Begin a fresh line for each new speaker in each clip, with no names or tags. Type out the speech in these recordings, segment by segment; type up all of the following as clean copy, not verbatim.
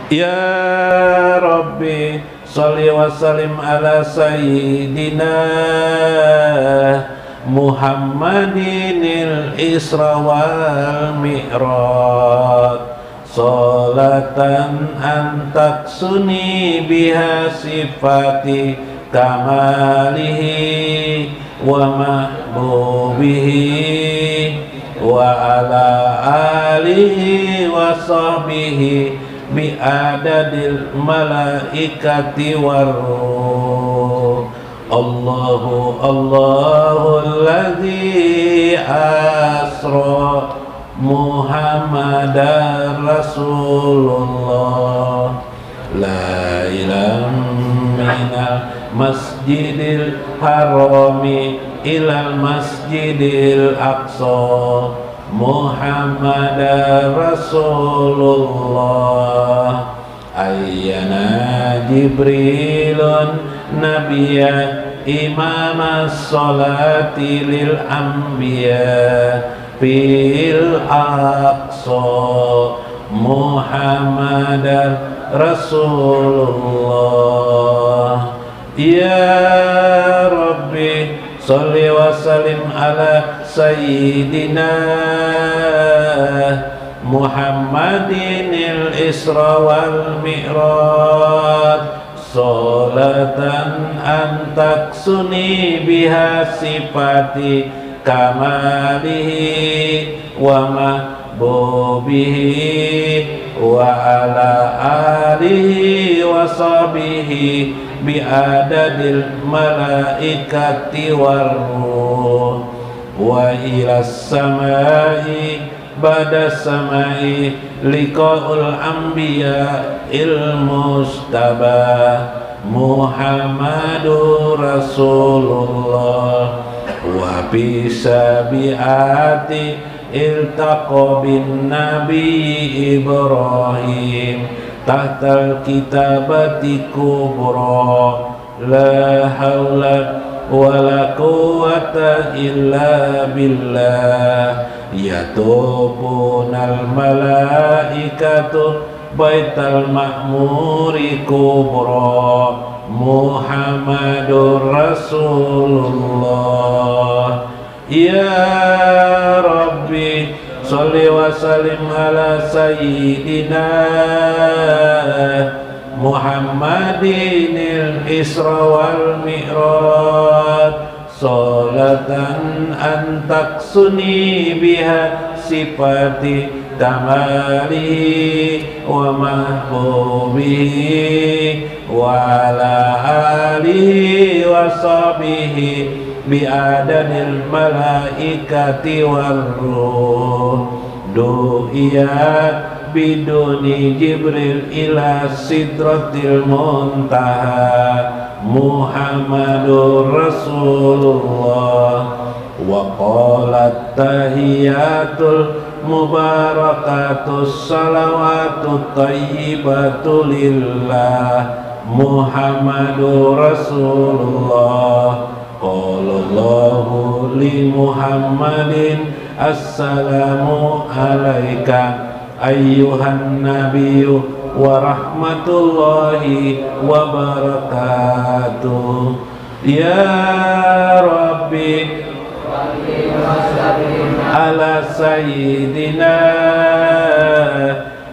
Ya Rabbi sholli wa sallim ala sayyidina Muhammadinil Isra wal Mi'raj sholatan antaksuni biha sifati kamalihi wa mahbubihi wa ala alihi wa sahbihi bi'adadil malaikati warruh. Allahu alladzi asra Muhammadar Rasulullah la ilaha minal masjidil harami ilal masjidil aqsa Muhammadar Rasulullah ayyana Jibrilun nabiyya imamas salati lil anbiya fil aqsa Muhammadar Rasulullah. Ya Rabbi sholli wa sallim ala sayyidina Muhammadinil Isra wal Mi'raj sholatan antaksuni biha sifati kamalihi wa mahbubihi wa ala alihi wa sahbihi bi'adadil malaikati warruh wa ilas samai bada samai liqa'ul anbiya ilmustabah Muhammadur Rasulullah wa bisabiati iltaqa bin Nabi Ibrahim tahtal kitabati kubra la hawla wa la quwwata illa billah yatufunal malaikatu baital ma'muri kubra Muhammadur Rasulullah. Ya Rabbi sholli wa sallim ala sayyidina Muhammadinil Isra wal Mi'raj sholatan antaksuni biha sifati kamalihi wa mahbubihi wa ala alihi wa sahbihi bi'adadil malaikati warruh du'iyat biduni Jibril ila sidratil muntaha Muhammadur Rasulullah wa qalat tahiyatul mubarakatus salawatut tayyibatu lillah Muhammadur Rasulullah. Qalallahu li Muhammadin assalamu alaika ayyuhan nabiyyu wa rahmatullahi wa barakatuh. Ya Rabbi ala sayyidina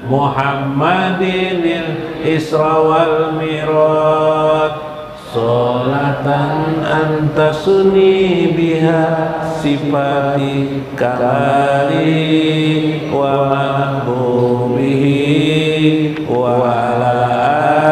Muhammadinil Isra wal Mi'raj sholatan antasuni biha sifati kamali wa mahbubihi wa ala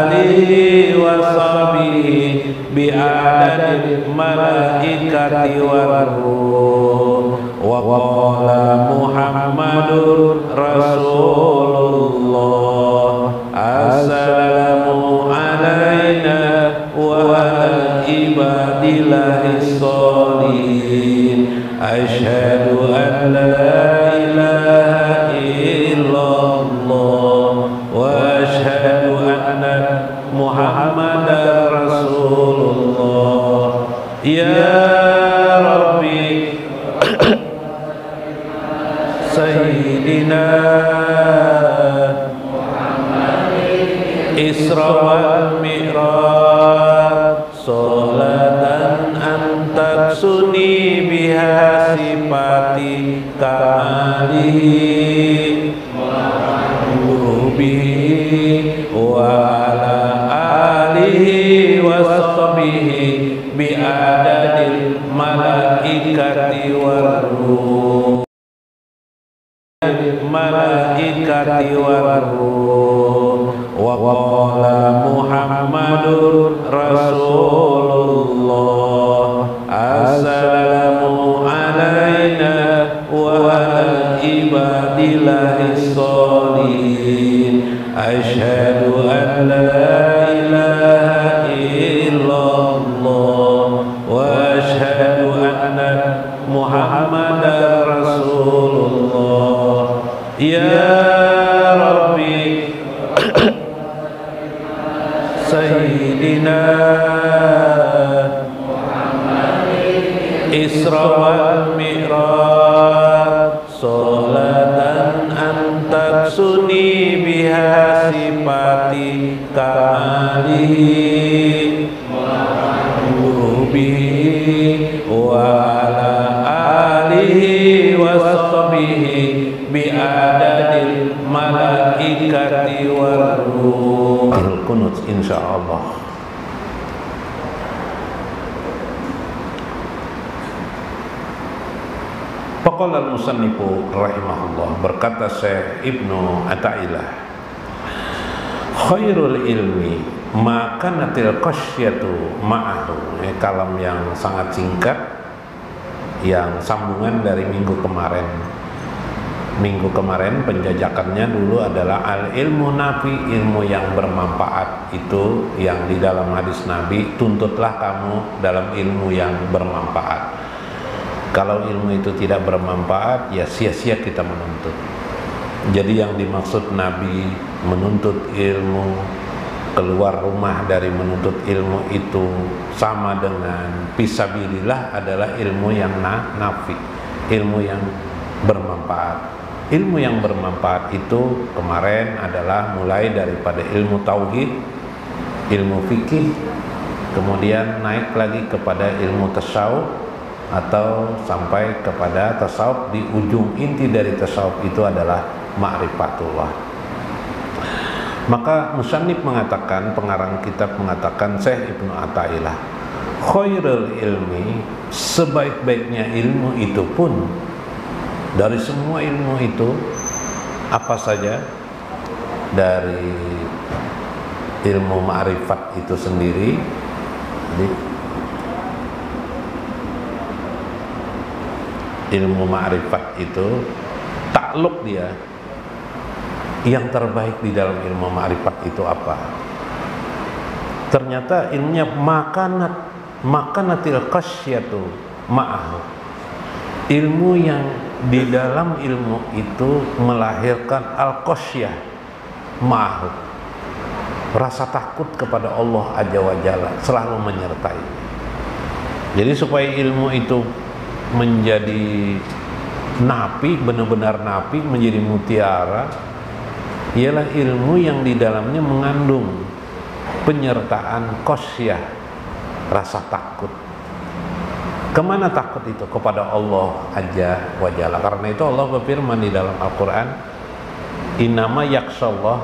alihi wa sahbihi bi'adadil malaikati warruh wa qala Muhammadur Rasulullah assalamu alaina wa ala ibadillahis sholihin asyhadu an la ilaha illallah wa asyhadu anna Muhammadar Rasulullah. Ya Rabbi Sayyidina Isra wal Mi'raj sholatan antak suni biha sifati kamalihi bihi wa ala alihi wa sahbihi bi adadil malaikati war ruh malaikati war ruh wa qala Muhammadur Rasulullah assalamu alaina wa ala ibadillahis sholihin asyhadu an la ilaha illallah wa asyhadu anna Muhammadar Rasulullah ya Rabbi Sayyidina Isra wal Mi'raj sholatan antak suni biha sifati kamalihi bihi wa ala alihi wa sahbihi bi adadil malaikati war ruh. Qunut insyaallah. Faqala al-musannifu rahimahullah, berkata Syekh Ibnu Athaillah, khairul ilmi maka natil qasyatu ma'ahu. Kalam yang sangat singkat yang sambungan dari minggu kemarin. Minggu kemarin penjajakannya dulu adalah al-ilmu nafi, ilmu yang bermanfaat. Itu yang di dalam hadis Nabi, tuntutlah kamu dalam ilmu yang bermanfaat. Kalau ilmu itu tidak bermanfaat, ya sia-sia kita menuntut. Jadi yang dimaksud Nabi menuntut ilmu, keluar rumah dari menuntut ilmu itu sama dengan fisabilillah adalah ilmu yang nafi, ilmu yang bermanfaat. Ilmu yang bermanfaat itu kemarin adalah mulai daripada ilmu tauhid, ilmu fikih, kemudian naik lagi kepada ilmu tasawuf, atau sampai kepada tasawuf. Di ujung inti dari tasawuf itu adalah ma'rifatullah. Maka musannif mengatakan, pengarang kitab mengatakan, Syekh Ibnu Athaillah, khairul ilmi, sebaik-baiknya ilmu itu pun, dari semua ilmu itu apa saja, dari ilmu ma'rifat itu sendiri. Jadi ilmu ma'rifat itu takluk dia, yang terbaik di dalam ilmu ma'rifat itu apa? Ternyata ilmunya makanatil qasyatu ma'ahu, ilmu yang di dalam ilmu itu melahirkan al-qasyah ma'ahu, rasa takut kepada Allah Azza wa Jalla selalu menyertai. Jadi supaya ilmu itu menjadi napi, benar-benar napi, menjadi mutiara, ialah ilmu yang di dalamnya mengandung penyertaan qasyah, rasa takut. Kemana takut itu? Kepada Allah Azza wa Jalla. Karena itu Allah berfirman di dalam Al-Quran, innama yakhshallah,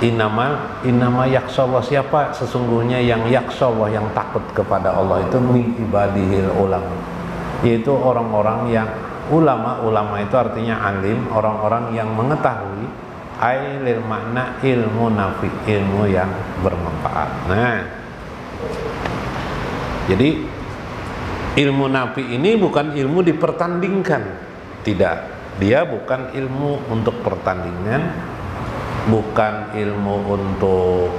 innama yakhshallah, siapa sesungguhnya yang yakhshallah, yang takut kepada Allah itu min ibadihil ulama, yaitu orang-orang yang ulama. Ulama itu artinya alim, orang-orang yang mengetahui, ailil makna ilmu nafi, ilmu yang bermanfaat. Nah, jadi ilmu nafi ini bukan ilmu dipertandingkan, tidak. Dia bukan ilmu untuk pertandingan, bukan ilmu untuk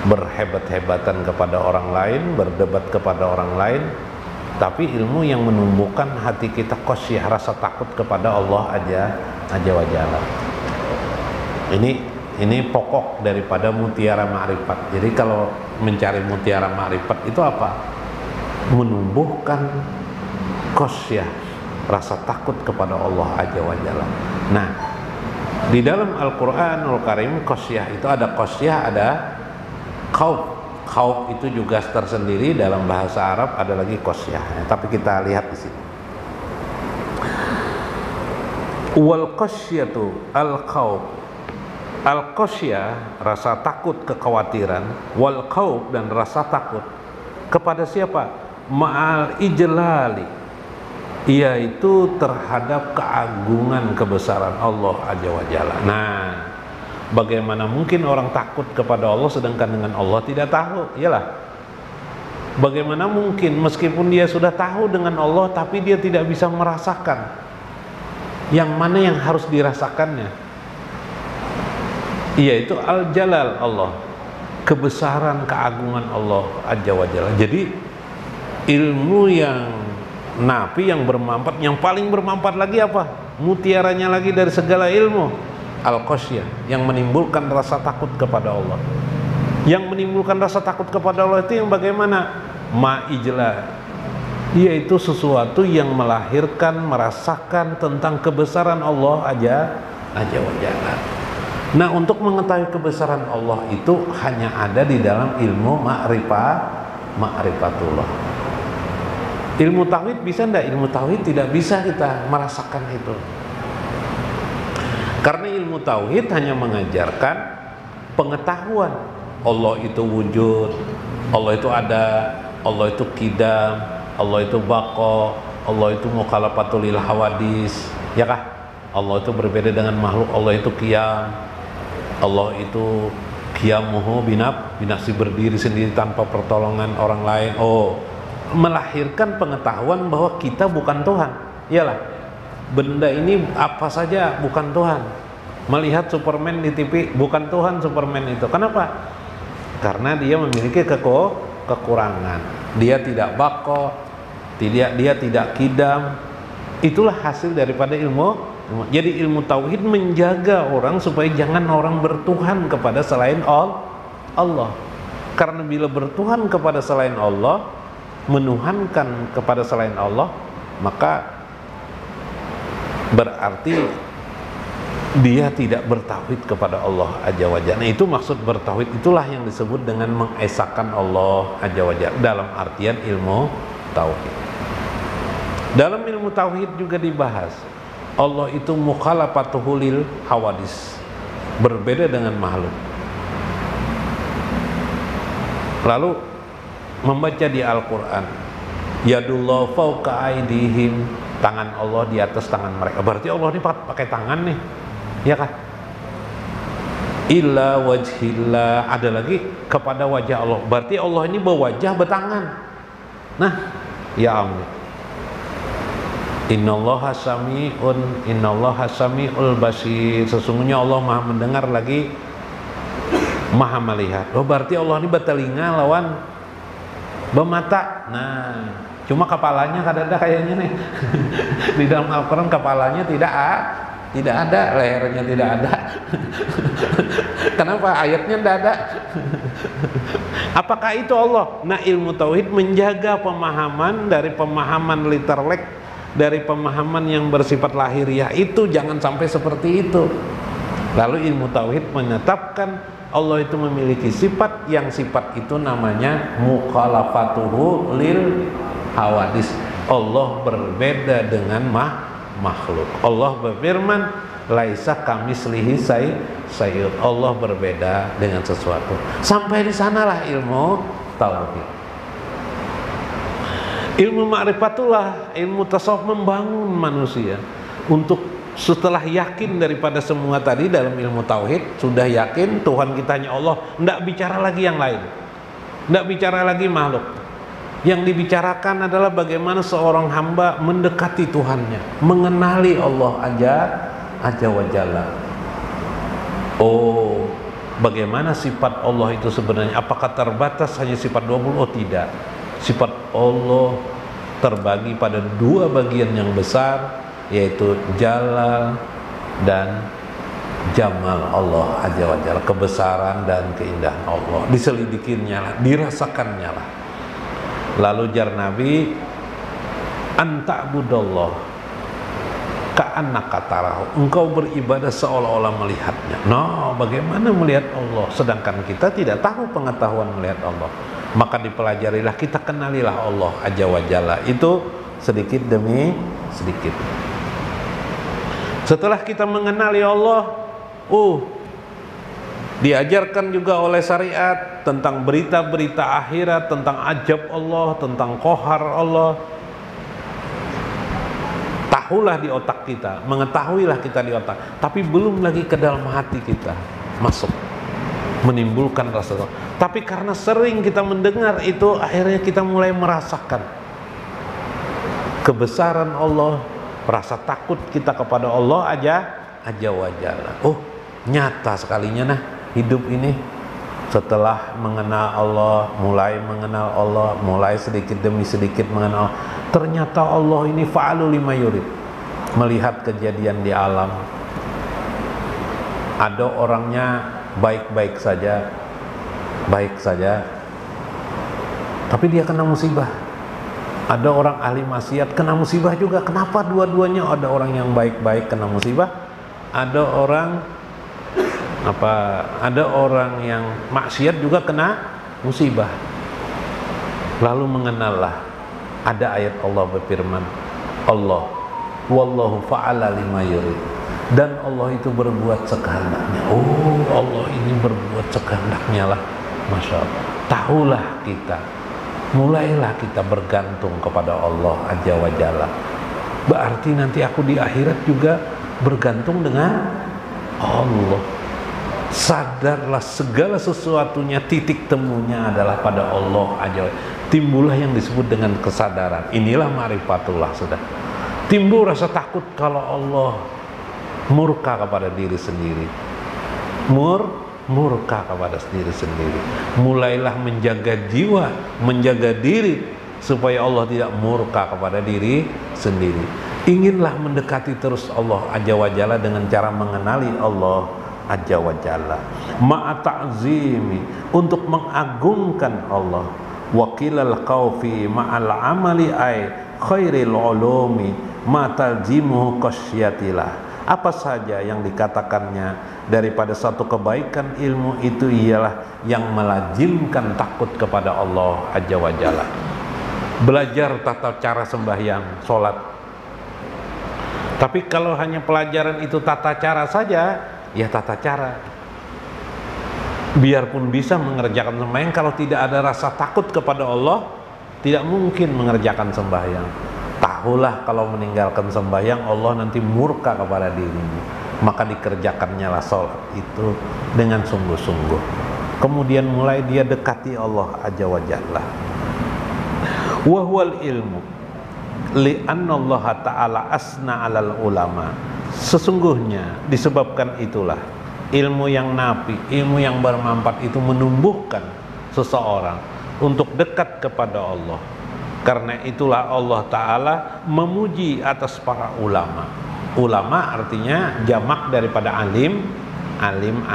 berhebat-hebatan kepada orang lain, berdebat kepada orang lain, tapi ilmu yang menumbuhkan hati kita qasyah, rasa takut kepada Allah Azza wa Jalla. Ini pokok daripada mutiara ma'rifat. Jadi kalau mencari mutiara ma'rifat itu apa? Menumbuhkan qasyah, rasa takut kepada Allah Azza wa Jalla. Nah, Di dalam Al-Qur'anul Karim qasyah itu ada qasyah, ada khauf. Khauf itu juga tersendiri dalam bahasa Arab, ada lagi qasyah. Tapi kita lihat di sini. Wal qasyatu al khauf. Al qasyah rasa takut, kekhawatiran, wal khauf dan rasa takut kepada siapa? Ma'al ijlali, yaitu terhadap keagungan kebesaran Allah Azza wa Jalla. Nah, bagaimana mungkin orang takut kepada Allah sedangkan dengan Allah tidak tahu? Iyalah. Bagaimana mungkin meskipun dia sudah tahu dengan Allah tapi dia tidak bisa merasakan yang mana yang harus dirasakannya? Yaitu Al-Jalal Allah, kebesaran keagungan Allah Azza wa Jalla. Jadi ilmu yang nafi, yang bermanfaat, yang paling bermanfaat lagi apa? Mutiaranya lagi dari segala ilmu, al-qasyah, yang menimbulkan rasa takut kepada Allah. Yang menimbulkan rasa takut kepada Allah itu yang bagaimana? Ma'ijla, yaitu sesuatu yang melahirkan, merasakan tentang kebesaran Allah Azza wa Jalla. Nah, untuk mengetahui kebesaran Allah itu hanya ada di dalam ilmu ma'rifatullah. Ilmu tauhid bisa enggak? Ilmu tauhid tidak bisa kita merasakan itu. Karena ilmu tauhid hanya mengajarkan pengetahuan Allah itu wujud, Allah itu ada, Allah itu qidam, Allah itu baqa, Allah itu mukhalafatul lil hawadis, ya kah? Allah itu berbeda dengan makhluk, Allah itu qiyam, Allah itu qiyamuhu binafsi, berdiri sendiri tanpa pertolongan orang lain. Oh, melahirkan pengetahuan bahwa kita bukan Tuhan. Iyalah, benda ini apa saja bukan Tuhan. Melihat Superman di TV, bukan Tuhan Superman itu. Kenapa? Karena dia memiliki kekurangan. Dia tidak baqa, dia tidak qidam. Itulah hasil daripada ilmu. Jadi ilmu tauhid menjaga orang supaya jangan orang bertuhan kepada selain Allah. Karena bila bertuhan kepada selain Allah, menuhankan kepada selain Allah, maka berarti dia tidak bertauhid kepada Allah Azza wa Jalla. Itu maksud bertauhid, itulah yang disebut dengan mengesahkan Allah Azza wa Jalla dalam artian ilmu tauhid. Dalam ilmu tauhid juga dibahas Allah itu mukhalafatuhu lil hawadis, berbeda dengan makhluk. Lalu membaca di Al-Quran, yadullah fauqa aidihim, tangan Allah di atas tangan mereka. Berarti Allah ini pakai tangan nih, ya kan? Illa wajhillah, ada lagi kepada wajah Allah. Berarti Allah ini berwajah, bertangan. Nah, ya amin. Innallaha sami'ul basir. Sesungguhnya Allah Maha mendengar lagi Maha melihat. Oh, berarti Allah ini bertelinga lawan bermata. Nah, cuma kepalanya kadang-kadang kayaknya nih di dalam Al-Quran kepalanya tidak ada, lehernya tidak ada. Kenapa? Ayatnya tidak ada. Apakah itu Allah? Nah, ilmu tauhid menjaga pemahaman dari pemahaman literlek, dari pemahaman yang bersifat lahiriah itu jangan sampai seperti itu. Lalu ilmu tauhid menetapkan Allah itu memiliki sifat, yang sifat itu namanya mukhalafatuhu lil hawadis. Allah berbeda dengan makhluk. Allah berfirman, laisa kamislihi syai'un. Allah berbeda dengan sesuatu. Sampai di sanalah ilmu tauhid. Ilmu ma'rifatullah, ilmu tasawuf membangun manusia untuk setelah yakin daripada semua tadi dalam ilmu tauhid, sudah yakin Tuhan kita hanya Allah, tidak bicara lagi yang lain, tidak bicara lagi makhluk. Yang dibicarakan adalah bagaimana seorang hamba mendekati Tuhannya, mengenali Allah Azza wa Jalla. Oh, bagaimana sifat Allah itu sebenarnya? Apakah terbatas hanya sifat 20? Oh, tidak. Sifat Allah terbagi pada dua bagian yang besar, yaitu Jalal dan Jamal Allah Azza wa Jalla, kebesaran dan keindahan Allah. Diselidikinya lah, dirasakannya lah. Lalu jar Nabi, anta'budallah ka'annaka tarahu, engkau beribadah seolah-olah melihatnya. No, bagaimana melihat Allah sedangkan kita tidak tahu pengetahuan melihat Allah? Maka dipelajarilah, kita kenalilah Allah Azza wa Jalla. Itu sedikit demi sedikit. Setelah kita mengenali Allah, diajarkan juga oleh syariat tentang berita-berita akhirat, tentang ajab Allah, tentang kohar Allah. Tahulah di otak kita, mengetahuilah kita di otak, tapi belum lagi ke dalam hati kita masuk, menimbulkan rasa. Tapi karena sering kita mendengar itu, akhirnya kita mulai merasakan kebesaran Allah, rasa takut kita kepada Allah Azza wa Jalla. Nyata sekalinya hidup ini. Setelah mengenal Allah, mulai mengenal Allah, mulai sedikit demi sedikit mengenal Allah, ternyata Allah ini fa'alu lima yurid. Melihat kejadian di alam, ada orangnya baik-baik saja, tapi dia kena musibah. Ada orang ahli maksiat kena musibah juga. Kenapa dua-duanya? Ada orang yang baik-baik kena musibah, ada orang yang maksiat juga kena musibah. Lalu mengenallah, ada ayat Allah berfirman, Allah wallahu fa'ala lima yurid, dan Allah itu berbuat sekehendaknya. Allah ini berbuat sekehendaknya lah. Masya Allah. Tahulah kita, mulailah kita bergantung kepada Allah Azza wa Jalla. Berarti nanti aku di akhirat juga bergantung dengan Allah. Sadarlah segala sesuatunya titik temunya adalah pada Allah Azza wa Jalla. Timbullah yang disebut dengan kesadaran. Inilah ma'rifatullah, sudah. Timbul rasa takut kalau Allah murka kepada diri sendiri. Murka kepada diri sendiri. Mulailah menjaga jiwa, menjaga diri supaya Allah tidak murka kepada diri sendiri. Inginlah mendekati terus Allah Azza wa Jalla dengan cara mengenali Allah Azza wa Jalla. Ma'a ta'zimi, untuk mengagungkan Allah. Wakilal qawfi ma'al amali ay khairil ulumi ma talzimuhu qasyiatillah. Apa saja yang dikatakannya daripada satu kebaikan ilmu itu ialah yang melazimkan takut kepada Allah Azza wa Jalla. Belajar tata cara sembahyang, sholat. Tapi kalau hanya pelajaran itu tata cara saja, ya tata cara. Biarpun bisa mengerjakan sembahyang, kalau tidak ada rasa takut kepada Allah, tidak mungkin mengerjakan sembahyang. Tahulah kalau meninggalkan sembahyang, Allah nanti murka kepada dirimu. Maka dikerjakannya lah sholat itu dengan sungguh-sungguh. Kemudian mulai dia dekati Allah Azza wa Jalla. Wahwal ilmu li'anna Allah ta'ala asna alal ulama. Sesungguhnya disebabkan itulah ilmu yang nafi, ilmu yang bermanfaat itu menumbuhkan seseorang untuk dekat kepada Allah. Karena itulah Allah Ta'ala memuji atas para ulama. Ulama artinya jamak daripada alim. Alim,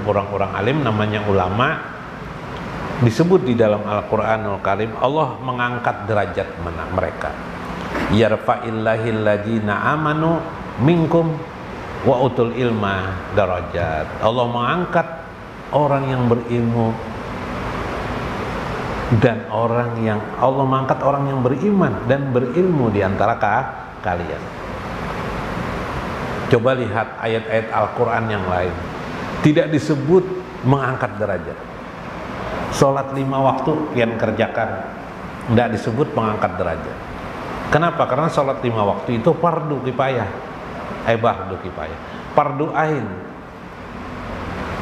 orang-orang alim namanya ulama. Disebut di dalam Al-Quranul Karim, Allah mengangkat derajat mereka. Yarfa'illahil ladina amanu minkum wa utul ilma darajat. Allah mengangkat orang yang berilmu dan Allah mengangkat orang yang beriman dan berilmu di antara kalian. Coba lihat ayat-ayat Al-Quran yang lain, tidak disebut mengangkat derajat. Sholat 5 waktu yang kerjakan, tidak disebut mengangkat derajat. Kenapa? Karena sholat 5 waktu itu fardu kifayah. Fardu ain,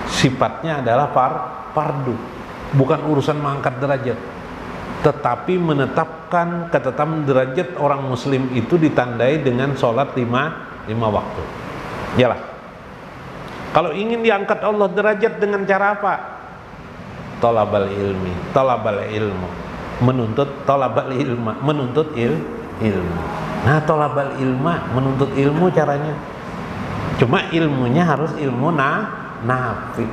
sifatnya adalah fardu, bukan urusan mengangkat derajat, tetapi menetapkan ketetapan derajat orang muslim itu ditandai dengan sholat 5 waktu. Yalah, kalau ingin diangkat Allah derajat dengan cara apa? Talabal ilmu, menuntut ilmu. Nah, talabal ilma, menuntut ilmu caranya. Cuma ilmunya harus ilmu nafi,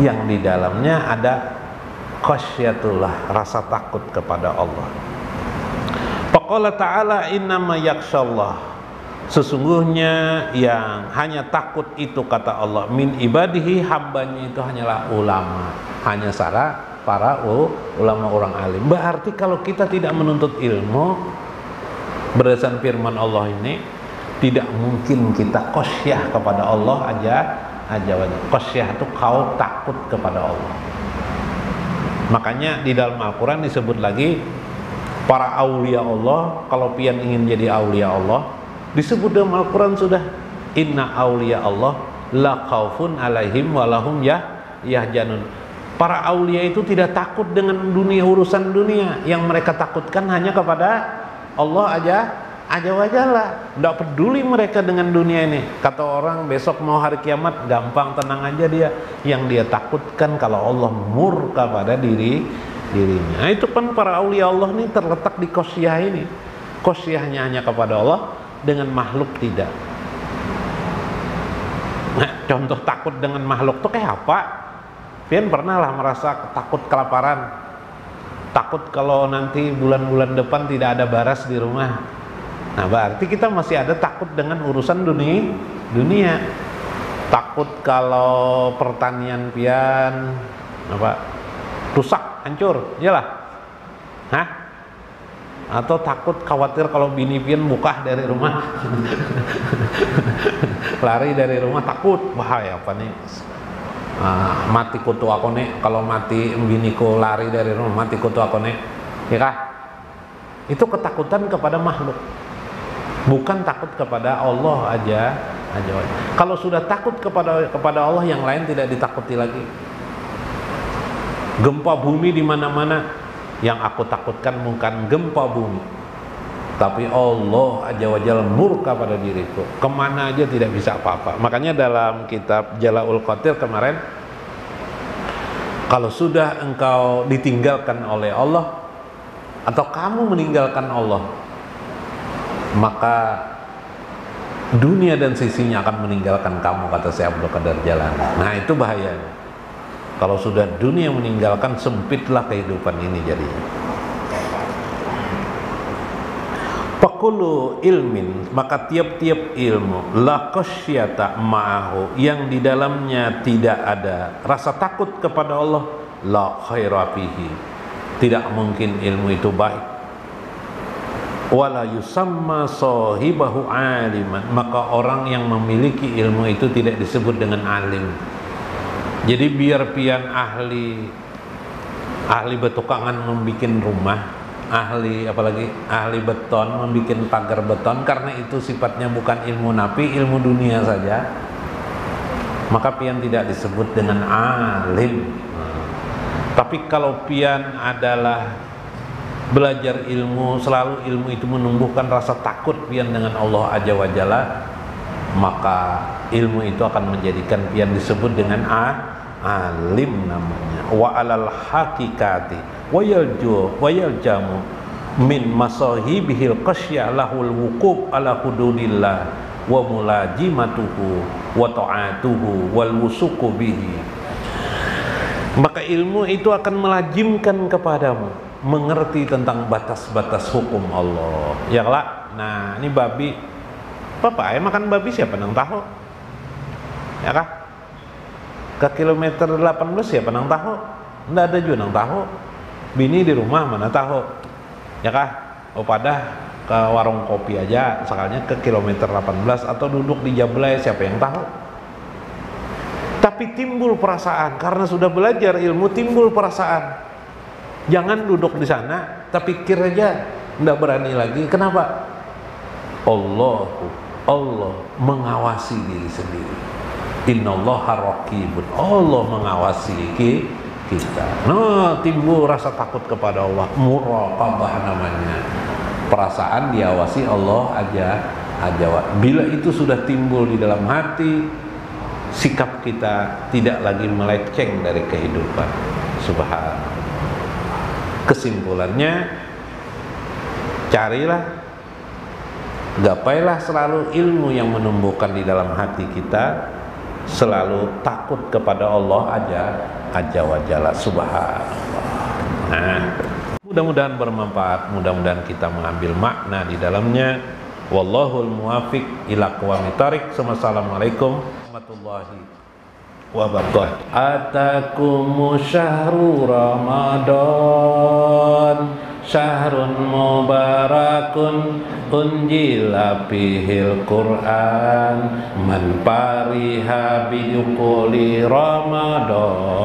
yang di dalamnya ada khasyatullah, rasa takut kepada Allah. Faqala ta'ala innama yakhshallah Sesungguhnya yang hanya takut itu, kata Allah, min ibadihi, hambanya itu hanyalah ulama, hanya para ulama orang alim. Berarti kalau kita tidak menuntut ilmu berdasarkan firman Allah ini, tidak mungkin kita khosyah kepada Allah aja. Khosyah itu kau takut kepada Allah. Makanya di dalam Al-Quran disebut lagi para aulia Allah. Kalau pian ingin jadi aulia Allah, disebut dalam Al-Quran sudah, inna aulia Allah la khaufun alaihim walahum yahjanun. Para aulia itu tidak takut dengan dunia, urusan dunia. Yang mereka takutkan hanya kepada Allah aja wajalla. Tidak peduli mereka dengan dunia ini. Kata orang besok mau hari kiamat, gampang, tenang aja dia. Yang dia takutkan kalau Allah murka pada dirinya. Nah, itu kan para aulia Allah ini terletak di khosyah ini. Khosyahnya hanya kepada Allah, dengan makhluk tidak. Nah, contoh takut dengan makhluk itu kayak apa? Pian pernah lah merasa takut kelaparan, takut kalau nanti bulan-bulan depan tidak ada beras di rumah. Nah, berarti kita masih ada takut dengan urusan dunia. Takut kalau pertanian pian rusak, hancur, iyalah. Hah? Atau takut, khawatir kalau bini pian buka dari rumah. Lari dari rumah, takut bahaya apa nih? Mati kutu aku nih, kalau mati biniku lari dari rumah, mati kutu aku nih. Ya kah? Itu ketakutan kepada makhluk, bukan takut kepada Allah aja. Kalau sudah takut kepada Allah, yang lain tidak ditakuti lagi. Gempa bumi di mana-mana, yang aku takutkan bukan gempa bumi, tapi Allah aja wajal murka pada diriku, kemana aja tidak bisa apa-apa. Makanya dalam kitab Jala'ul Qadir kemarin, kalau sudah engkau ditinggalkan oleh Allah atau kamu meninggalkan Allah, maka dunia dan sisinya akan meninggalkan kamu, kata Syekh Abdul Qadir Jalani. Nah, itu bahayanya. Kalau sudah dunia meninggalkan, sempitlah kehidupan ini jadinya. Fakulu ilmin, maka tiap-tiap ilmu, la khasyata ma'ahu, yang di dalamnya tidak ada rasa takut kepada Allah, la khaira fihi, tidak mungkin ilmu itu baik. Wala yusamma sahibahu aliman, maka orang yang memiliki ilmu itu tidak disebut dengan alim. Jadi biar pian ahli betukangan membikin rumah, apalagi ahli beton membikin pagar beton, karena itu sifatnya bukan ilmu nafi, ilmu dunia saja, maka pian tidak disebut dengan alim. Tapi kalau pian adalah belajar ilmu, selalu ilmu itu menumbuhkan rasa takut pian dengan Allah Azza wa Jalla, maka ilmu itu akan menjadikan pian disebut dengan alim namanya. Wa alal hakikati wa yaljamu min masahibihil qasyah lahul wuquf ala hududillah wa mulajimatuhu wa ta'atuhu wal wusuku bihi. Maka ilmu itu akan melajimkan kepadamu mengerti tentang batas-batas hukum Allah. Ya lah. Nah, ini babi, Bapak makan babi siapa nang tahu? Ya kah? Ke kilometer 18 siapa nang tahu? Nggak ada juga nang tahu. Bini di rumah mana tahu? Ya kah? Pada ke warung kopi aja, misalnya ke kilometer 18, atau duduk di Jablay, siapa yang tahu? Tapi timbul perasaan, karena sudah belajar ilmu timbul perasaan. Jangan duduk di sana, tapi pikir aja, nggak berani lagi. Kenapa? Allah mengawasi diri sendiri. Innallaha raqibun, Allah mengawasi kita. Nah, timbul rasa takut kepada Allah, muraqabah namanya. Perasaan diawasi Allah aja. Bila itu sudah timbul di dalam hati, sikap kita tidak lagi melenceng dari kehidupan. Subhanallah. Kesimpulannya, carilah, gapailah selalu ilmu yang menumbuhkan di dalam hati kita, selalu takut kepada Allah Azza wa Jalla. Subhanallah. Nah, mudah-mudahan bermanfaat, mudah-mudahan kita mengambil makna di dalamnya. Wallahul muwafiq ila aqwamit thoriq. Assalamualaikum warahmatullahi wabarakatuh. Atakumu syahru Ramadan syahrun mubarakun unjila fihil Qur'an man pariha bidukuli Ramadan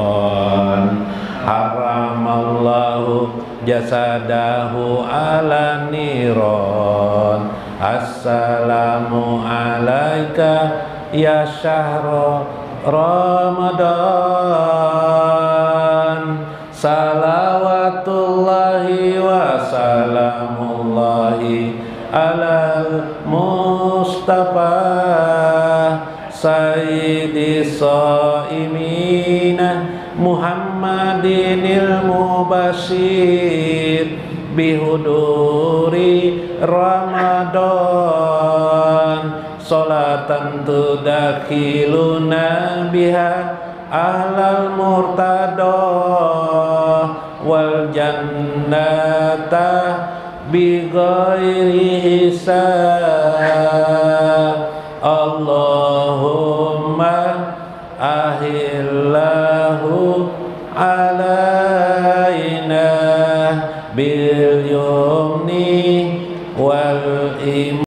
haramallahu jasadahu ala niron. Assalamu alaika ya syahra Ramadan. Salawatullahi wa salamullahi ala Mustafa Sayyidi Saimina Muhammadinil Mubashir bihuduri Ramadan. Salatan tudakhiluna biha ahlal murtada wal jannata bi ghairi hisab.